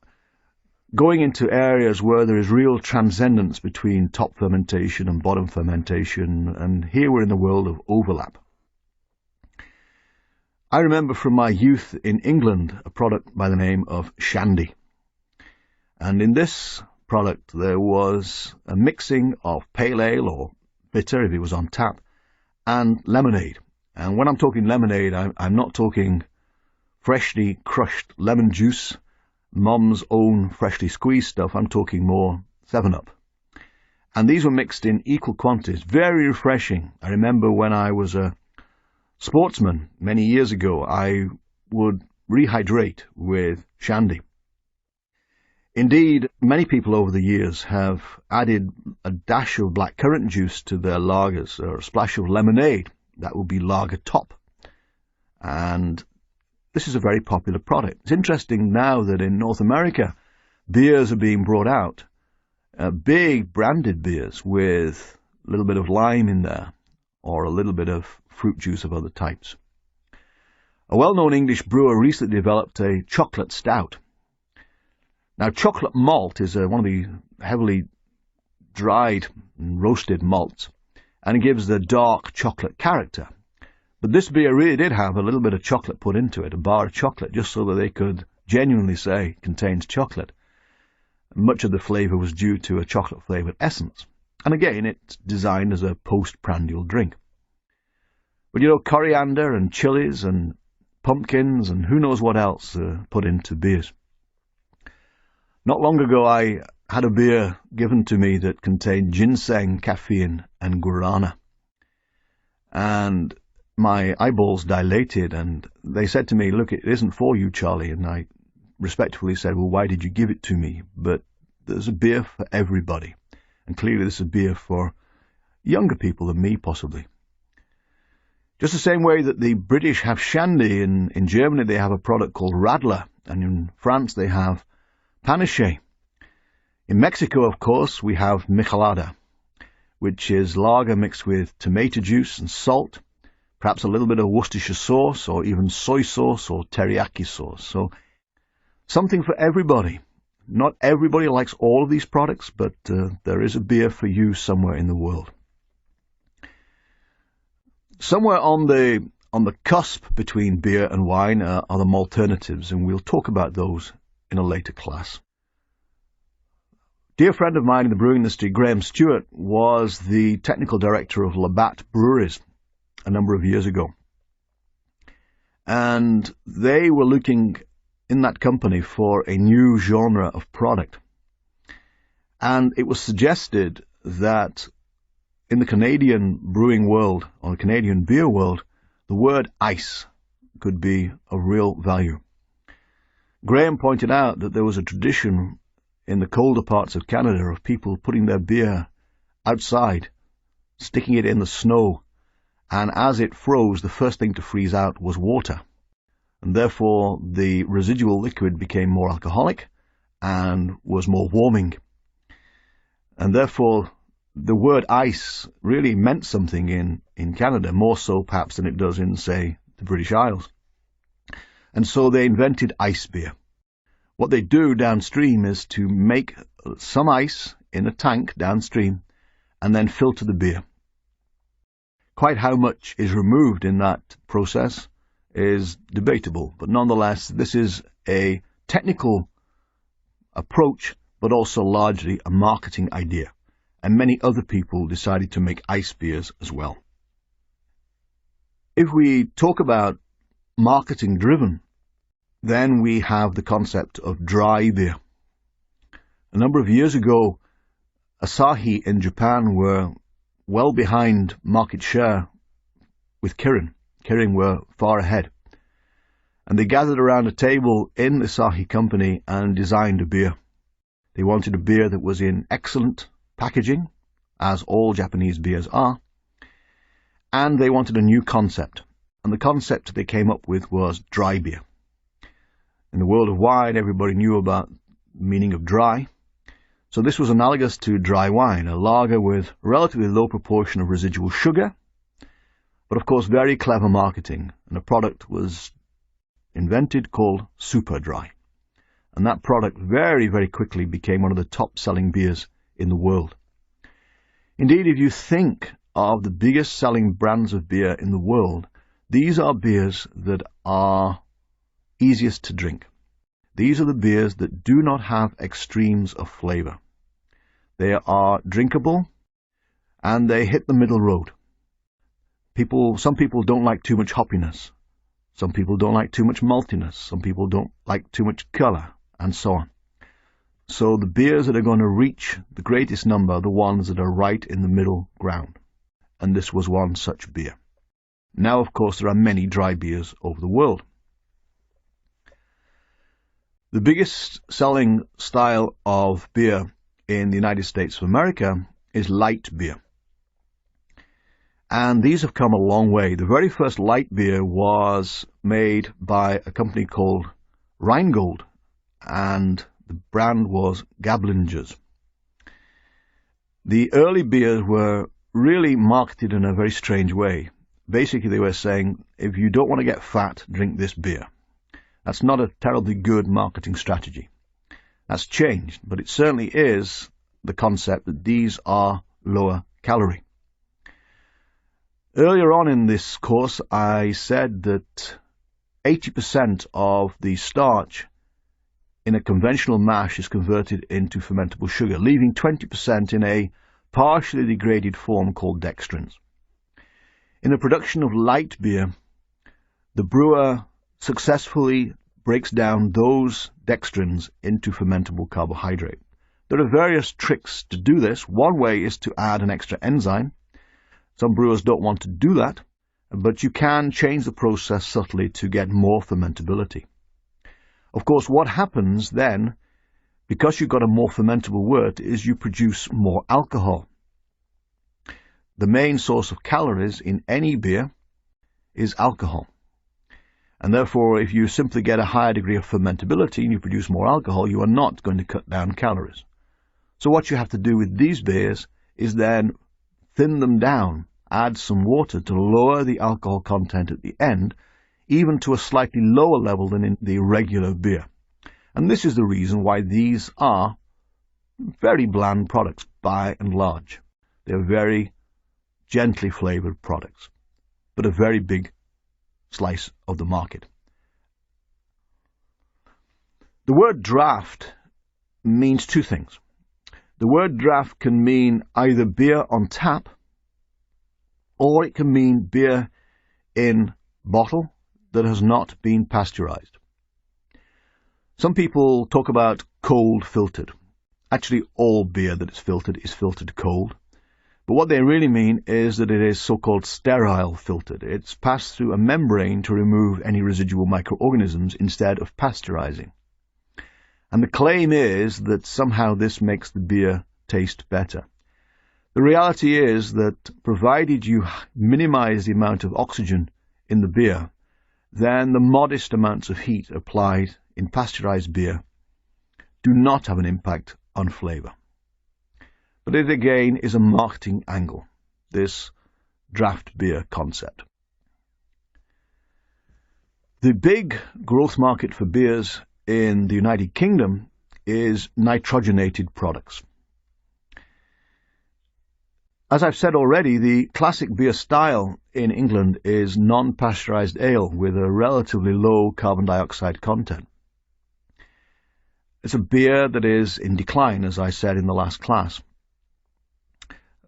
going into areas where there is real transcendence between top fermentation and bottom fermentation, and here we're in the world of overlap. I remember from my youth in England a product by the name of shandy. And in this product there was a mixing of pale ale or bitter, if it was on tap, and lemonade. And when I'm talking lemonade, I'm not talking freshly crushed lemon juice, Mom's own freshly squeezed stuff. I'm talking more 7-Up. And these were mixed in equal quantities, very refreshing. I remember when I was a sportsman many years ago, I would rehydrate with shandy. Indeed, many people over the years have added a dash of blackcurrant juice to their lagers, or a splash of lemonade. That would be lager top. And this is a very popular product. It's interesting now that in North America, beers are being brought out, big branded beers with a little bit of lime in there, or a little bit of fruit juice of other types. A well-known English brewer recently developed a chocolate stout. Now, chocolate malt is one of the heavily dried and roasted malts, and it gives the dark chocolate character. But this beer really did have a little bit of chocolate put into it, a bar of chocolate, just so that they could genuinely say it contains chocolate. Much of the flavour was due to a chocolate-flavoured essence. And again, it's designed as a post-prandial drink. But you know, coriander and chilies and pumpkins and who knows what else put into beers. Not long ago, I had a beer given to me that contained ginseng, caffeine, and guarana. And my eyeballs dilated, and they said to me, "Look, it isn't for you, Charlie." And I respectfully said, "Well, why did you give it to me?" But there's a beer for everybody. And clearly this is a beer for younger people than me, possibly. Just the same way that the British have shandy, in Germany they have a product called Radler, and in France they have Panache. In Mexico, of course, we have Michelada, which is lager mixed with tomato juice and salt, perhaps a little bit of Worcestershire sauce, or even soy sauce or teriyaki sauce. So something for everybody. Not everybody likes all of these products, but there is a beer for you somewhere in the world. Somewhere on the cusp between beer and wine are the malternatives, and we'll talk about those in a later class. Dear friend of mine in the brewing industry, Graham Stewart, was the technical director of Labatt Breweries a number of years ago. And they were looking in that company for a new genre of product. And it was suggested that in the Canadian brewing world, or the Canadian beer world, the word ice could be of real value. Graham pointed out that there was a tradition in the colder parts of Canada of people putting their beer outside, sticking it in the snow, and as it froze, the first thing to freeze out was water. And therefore the residual liquid became more alcoholic and was more warming. And therefore the word ice really meant something in Canada, more so perhaps than it does in, say, the British Isles. And so they invented ice beer. What they do downstream is to make some ice in a tank downstream and then filter the beer. Quite how much is removed in that process is debatable, but nonetheless this is a technical approach, but also largely a marketing idea, and many other people decided to make ice beers as well. If we talk about marketing driven, then we have the concept of dry beer. A number of years ago, Asahi in Japan were well behind market share with Kirin. Kirin were far ahead. And they gathered around a table in the Asahi company and designed a beer. They wanted a beer that was in excellent packaging, as all Japanese beers are, and they wanted a new concept. And the concept they came up with was dry beer. In the world of wine, everybody knew about the meaning of dry. So this was analogous to dry wine, a lager with a relatively low proportion of residual sugar, but of course very clever marketing, and a product was invented called Super Dry. And that product very, very quickly became one of the top-selling beers in the world. Indeed, if you think of the biggest selling brands of beer in the world, these are beers that are easiest to drink. These are the beers that do not have extremes of flavor. They are drinkable, and they hit the middle road. Some people don't like too much hoppiness. Some people don't like too much maltiness. Some people don't like too much color, and so on. So the beers that are going to reach the greatest number are the ones that are right in the middle ground. And this was one such beer. Now, of course, there are many dry beers over the world. The biggest selling style of beer in the United States of America is light beer. And these have come a long way. The very first light beer was made by a company called Rheingold, and the brand was Gablinger's. The early beers were really marketed in a very strange way. Basically, they were saying, if you don't want to get fat, drink this beer. That's not a terribly good marketing strategy. That's changed, but it certainly is the concept that these are lower calorie. Earlier on in this course, I said that 80% of the starch in a conventional mash is converted into fermentable sugar, leaving 20% in a partially degraded form called dextrins. In the production of light beer, the brewer successfully breaks down those dextrins into fermentable carbohydrate. There are various tricks to do this. One way is to add an extra enzyme. Some brewers don't want to do that, but you can change the process subtly to get more fermentability. Of course, what happens then, because you've got a more fermentable wort, is you produce more alcohol. The main source of calories in any beer is alcohol. And therefore, if you simply get a higher degree of fermentability and you produce more alcohol, you are not going to cut down calories. So what you have to do with these beers is then thin them down, add some water to lower the alcohol content at the end, even to a slightly lower level than in the regular beer. And this is the reason why these are very bland products by and large. They're very gently flavored products, but a very big slice of the market. The word draft means two things. The word draft can mean either beer on tap, or it can mean beer in bottle that has not been pasteurized. Some people talk about cold filtered. Actually, all beer that is filtered cold. But what they really mean is that it is so-called sterile filtered. It's passed through a membrane to remove any residual microorganisms instead of pasteurizing. And the claim is that somehow this makes the beer taste better. The reality is that provided you minimize the amount of oxygen in the beer, then the modest amounts of heat applied in pasteurized beer do not have an impact on flavor. But it again is a marketing angle, this draft beer concept. The big growth market for beers in the United Kingdom is nitrogenated products. As I've said already, the classic beer style in England is non-pasteurized ale with a relatively low carbon dioxide content. It's a beer that is in decline, as I said in the last class.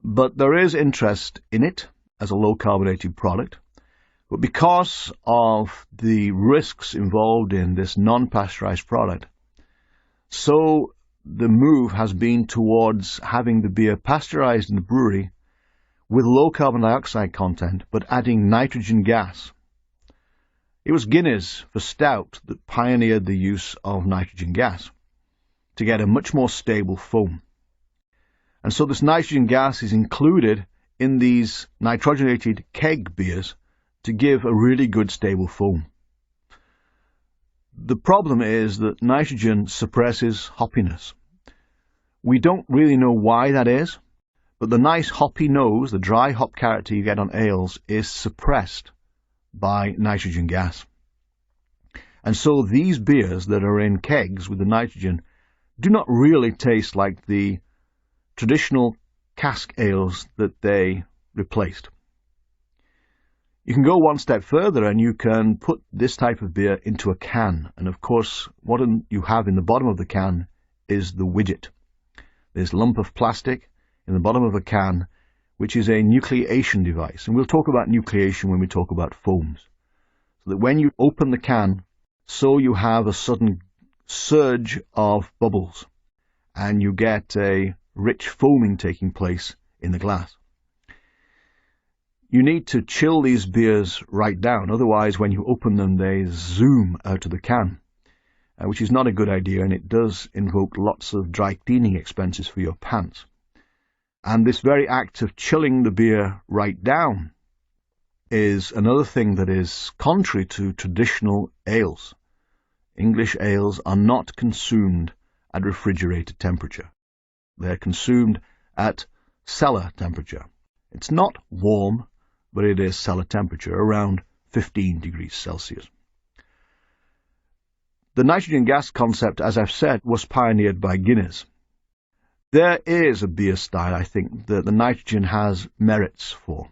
But there is interest in it as a low-carbonated product. But because of the risks involved in this non-pasteurized product, so the move has been towards having the beer pasteurized in the brewery with low carbon dioxide content, but adding nitrogen gas. It was Guinness for stout that pioneered the use of nitrogen gas to get a much more stable foam. And so this nitrogen gas is included in these nitrogenated keg beers to give a really good stable foam. The problem is that nitrogen suppresses hoppiness. We don't really know why that is, but the nice hoppy nose, the dry hop character you get on ales, is suppressed by nitrogen gas. And so these beers that are in kegs with the nitrogen do not really taste like the traditional cask ales that they replaced. You can go one step further and you can put this type of beer into a can. And of course, what you have in the bottom of the can is the widget. This lump of plastic in the bottom of a can, which is a nucleation device. And we'll talk about nucleation when we talk about foams. So that when you open the can, so you have a sudden surge of bubbles and you get a rich foaming taking place in the glass. You need to chill these beers right down, otherwise when you open them they zoom out of the can, which is not a good idea, and it does invoke lots of dry cleaning expenses for your pants. And this very act of chilling the beer right down is another thing that is contrary to traditional ales. English ales are not consumed at refrigerated temperature. They're consumed at cellar temperature. It's not warm, but it is cellar temperature, around 15 degrees Celsius. The nitrogen gas concept, as I've said, was pioneered by Guinness. There is a beer style, I think, that the nitrogen has merits for,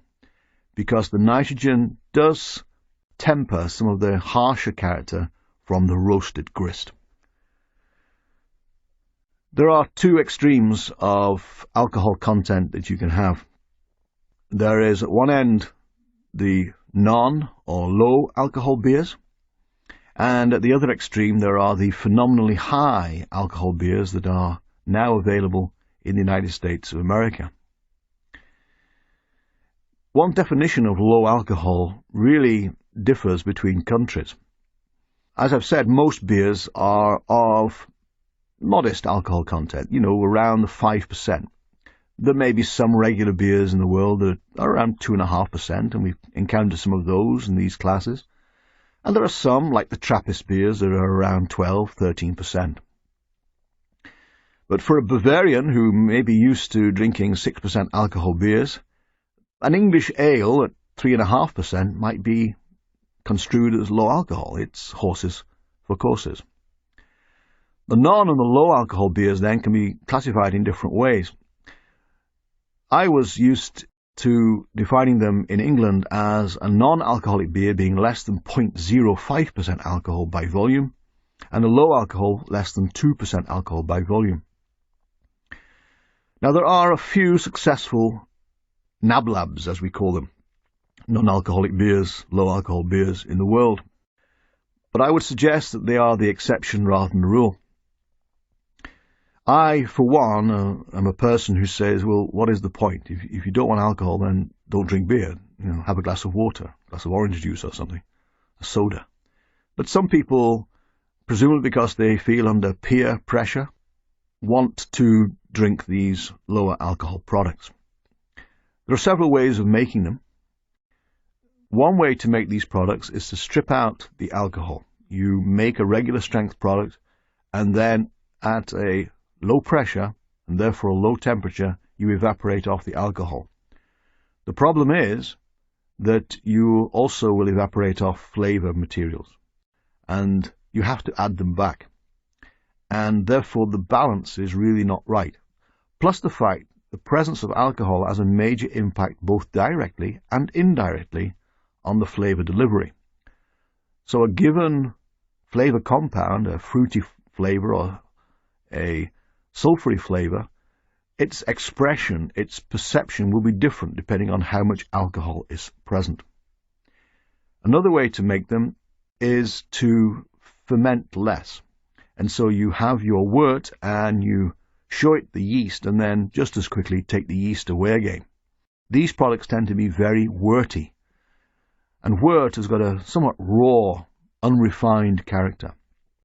because the nitrogen does temper some of the harsher character from the roasted grist. There are two extremes of alcohol content that you can have. There is at one end the non or low alcohol beers, and at the other extreme there are the phenomenally high alcohol beers that are now available in the United States of America. One definition of low alcohol really differs between countries. As I've said, most beers are of modest alcohol content, around 5%. There may be some regular beers in the world that are around 2.5%, and we've encountered some of those in these classes. And there are some, like the Trappist beers, that are around 12-13%. But for a Bavarian who may be used to drinking 6% alcohol beers, an English ale at 3.5% might be construed as low alcohol. It's horses for courses. The non and the low alcohol beers then can be classified in different ways. I was used to defining them in England as a non-alcoholic beer being less than 0.05% alcohol by volume, and a low alcohol less than 2% alcohol by volume. Now there are a few successful NABLABs, as we call them, non-alcoholic beers, low alcohol beers in the world, but I would suggest that they are the exception rather than the rule. I, for one, am a person who says, well, what is the point? If you don't want alcohol, then don't drink beer. Have a glass of water, a glass of orange juice or something, a soda. But some people, presumably because they feel under peer pressure, want to drink these lower alcohol products. There are several ways of making them. One way to make these products is to strip out the alcohol. You make a regular strength product, and then at a low pressure, and therefore a low temperature, you evaporate off the alcohol. The problem is that you also will evaporate off flavor materials, and you have to add them back. And therefore the balance is really not right. Plus the fact the presence of alcohol has a major impact both directly and indirectly on the flavor delivery. So a given flavor compound, a fruity flavor or a sulfury flavor, its expression, its perception will be different depending on how much alcohol is present. Another way to make them is to ferment less. And so you have your wort and you show it the yeast and then just as quickly take the yeast away again. These products tend to be very worty. And wort has got a somewhat raw, unrefined character.